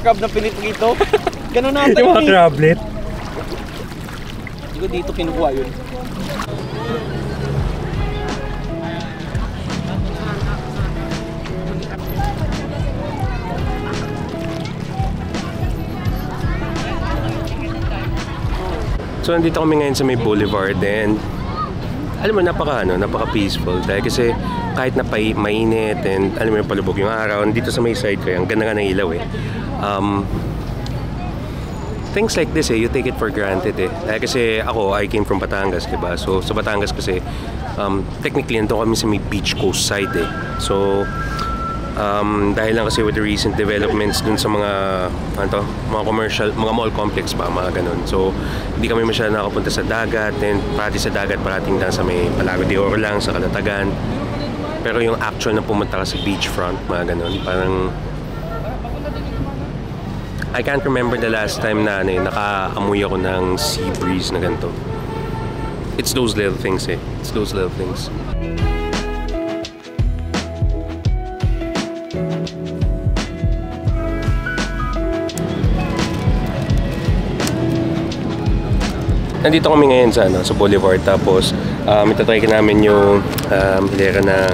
Crab na pinipito. Ganun natin. Yung mga crablet. Hindi ko dito kinukuha yun. So nandito kami ngayon sa may boulevard and alam mo napaka peaceful dahil kasi kahit na mainit and alam mo yung palubog yung araw dito sa may side ko ang ganda nga ng ilaw eh. Things like this you take it for granted dahil kasi ako I came from Batangas, diba? So sa Batangas kasi technically nandito kami sa may beach coast side so dahil lang kasi with the recent developments dun sa mga mga commercial, mga mall complex pa, mga ganun. So hindi kami masyadong nakapunta sa dagat and parati sa dagat parating lang sa may Palago de Oro lang, sa Calatagan. Pero yung actual na pumunta ka sa beachfront, mga ganun, parang I can't remember the last time na nakaamoy ako ng sea breeze na ganito. It's those little things It's those little things. Nandito kami ngayon sa boulevard tapos itatry namin yung hilera ng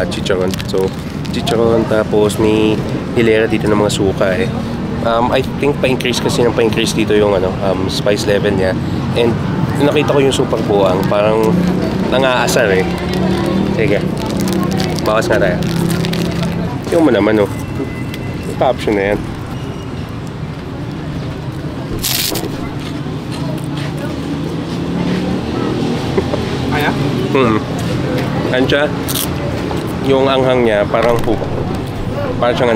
chicharon. So chicharon tapos may hilera dito ng mga suka I think pa-increase kasi ng pa-increase dito yung spice level niya and nakita ko yung super buang parang nangaasar Sige, bawas nga tayo. Yung mo naman pa-option na yan. Ano siya? Yung anghang niya parang siyang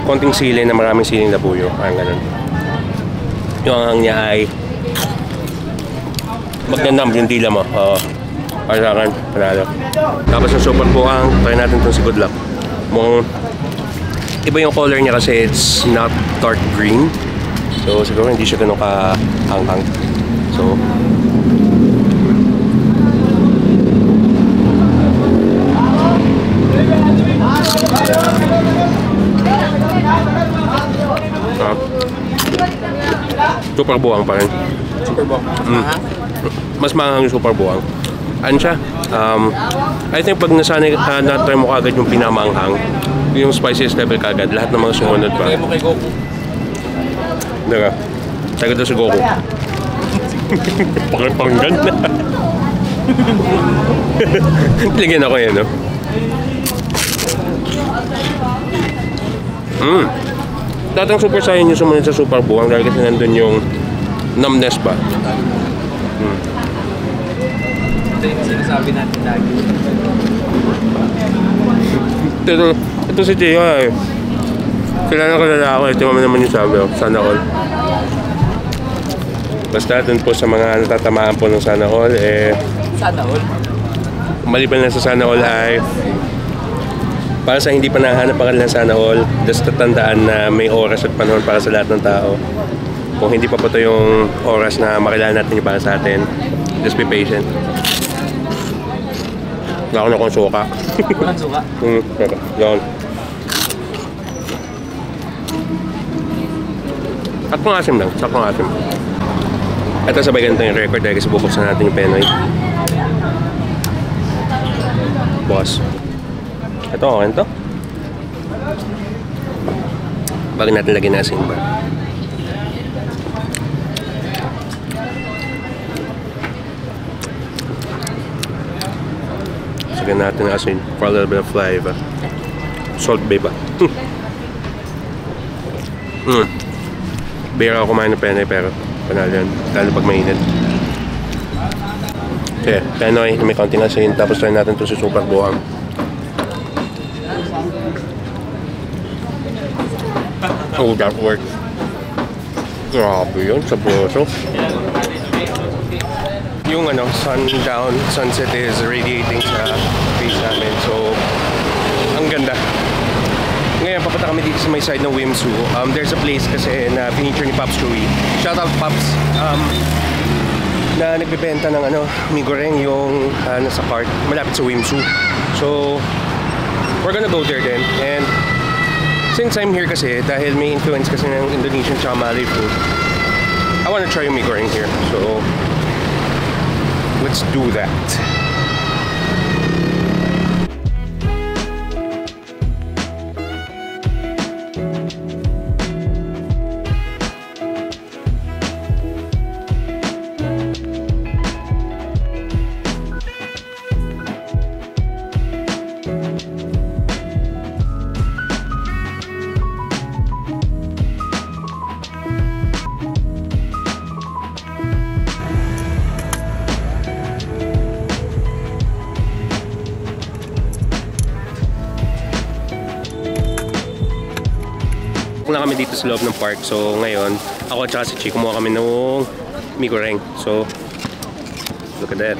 konting sili na maraming siling labuyo, parang ganun. Yung anghang niya ay magnanam yung dila mo. Para sa akin, panalo. Tapos yung super buang, try natin itong si Good Luck. Iba yung color niya kasi it's not dark green. So siguro hindi siya ganun ka-hanghang. So super buwang pa rin. Super buwang. Mas maanghang yung super buwang. Ano siya? I think pag nasanay na-try mo kagad yung pinamanghang, yung spices level kagad, lahat ng mga sumunod pa. Kaya mo kay Goku. Diba? Tayo daw si Goku. Pakipanggan na. Ligyan ako yan, Lahat ng super saiyan yung sumunod sa super buwang dahil kasi nandun yung numbness ba? Ito yung sinasabi natin lagi. Ito si Tia kilala ako. Ito naman yung sabi sana all. Basta dun po sa mga natatamaan po ng sana all Sana all? Maliban lang sa sana all ay para sa hindi pa nahanap ang kanilang sana all, just tatandaan na may oras at panahon para sa lahat ng tao. Kung hindi pa po ito yung oras na makilala natin yung para sa atin, just be patient. Wala ko na kung suka. Walang suka? Yun. At kung asim lang, sakong asim. Ito sabay ganito yung record dahil kasi bubuksan natin yung Penoy. Boss. Ito, okay ito. Bakit natin lagyan na asin ba? Sagyan natin na asin for a little bit of flavor. Salt bay ba? Bira ako kumain ng Penoy pero panalo yan. Lalo pag mainit. Okay, Penoy, may konting asin. Tapos try natin ito si super buhang. Oh, that worked. Grabe yun, sabroso. Yung sunset is radiating sa face namin. So, ang ganda. Ngayon, papunta kami dito sa may side ng Wimsu. There's a place kasi na feature ni Pops Chewy. Shout out, Pops. na nagbebenta ng mee goreng yung nasa cart malapit sa Wimsu. So we're gonna go there then. And since I'm here kasi, dahil may influence kasi ng Indonesian tsaka Malay food, I wanna try yung mee goreng here. So let's do that. Na kami dito sa loob ng park. So ngayon, ako at saka si Chi kumuha kami ng mee goreng. So look at that.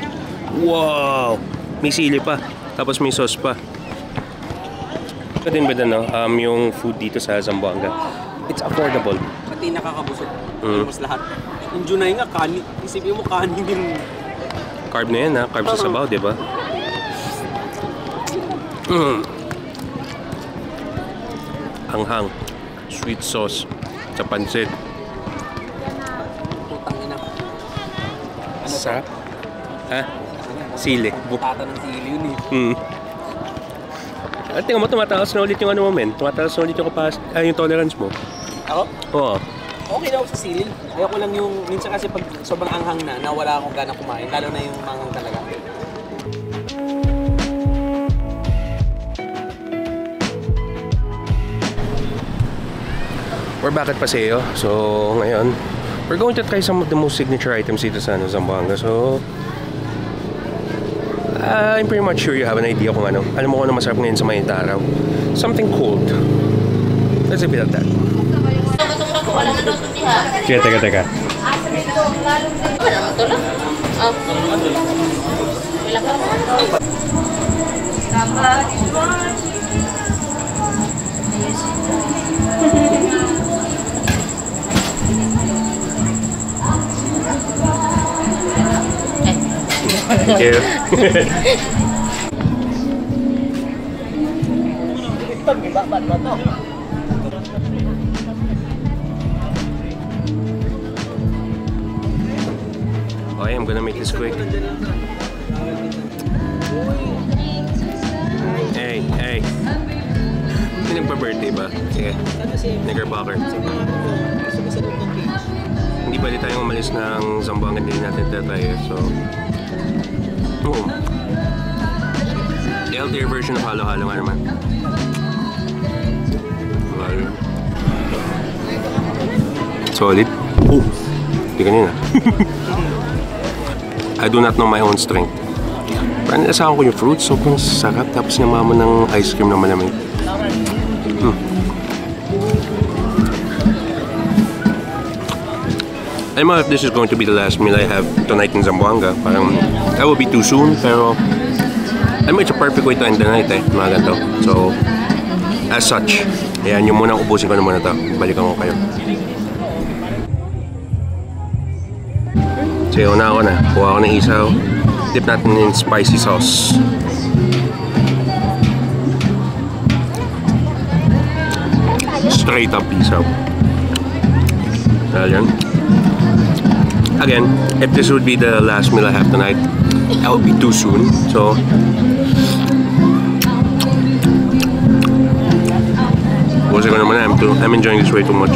Wow! May sili pa. Tapos may sauce pa. Ito din ba yung food dito sa Zamboanga? It's affordable. Pati nakakabusog. Mas lahat. Yung Junay nga, kanin. Isipin mo kanin din. Carb na yan ha. Carb sa sabaw, di ba? Hanghang. Sweet sauce sa pansit. Putang ina. Sa? Ha? Sili. Butata ng sili yun eh. At tingnan mo, tumataas na ulit yung mo, men. Tumataas na ulit yung yung tolerance mo. Ako? Oo. Okay na ako sa sili. Ayoko lang yung, minsan kasi pag sobrang anghang na, nawala akong gana kumain. Lalo na yung manghang talaga. We're back at Paseo. So, ngayon, we're going to try some of the most signature items dito sa Zamboanga. So, I'm pretty much sure you have an idea kung ano. Alam mo kung ano masarap ngayon sa mainit na araw. Something cold. Let's leave it at that. Teka. Thank you. Okay, I'm gonna make this quick. Hey. Hindi nagpa-birthday ba? Sige. Knickerbocker. Hindi pwede tayong umalis ng Zamboanga, hindi natin tayo. So, the healthier version of halo-halo nga naman. Solid. Oh! Hindi kanina. I do not know my own strength. Parang nilasahan ko yung fruit, sobrang sarap. Tapos namama ng ice cream na malamig. I don't know if this is going to be the last meal I have tonight in Zamboanga. Parang that would be too soon, pero I mean, it's a perfect way to end the night mga ganito. So, as such, ayan, yung muna ubusin ko na muna ito. Balikan ko kayo. So, una ako na. Kuha ko ng isaw. Dip natin in spicy sauce. Straight up isaw. Dahil yan. Again, if this would be the last meal I have tonight, that would be too soon. So, I'm enjoying this way too much.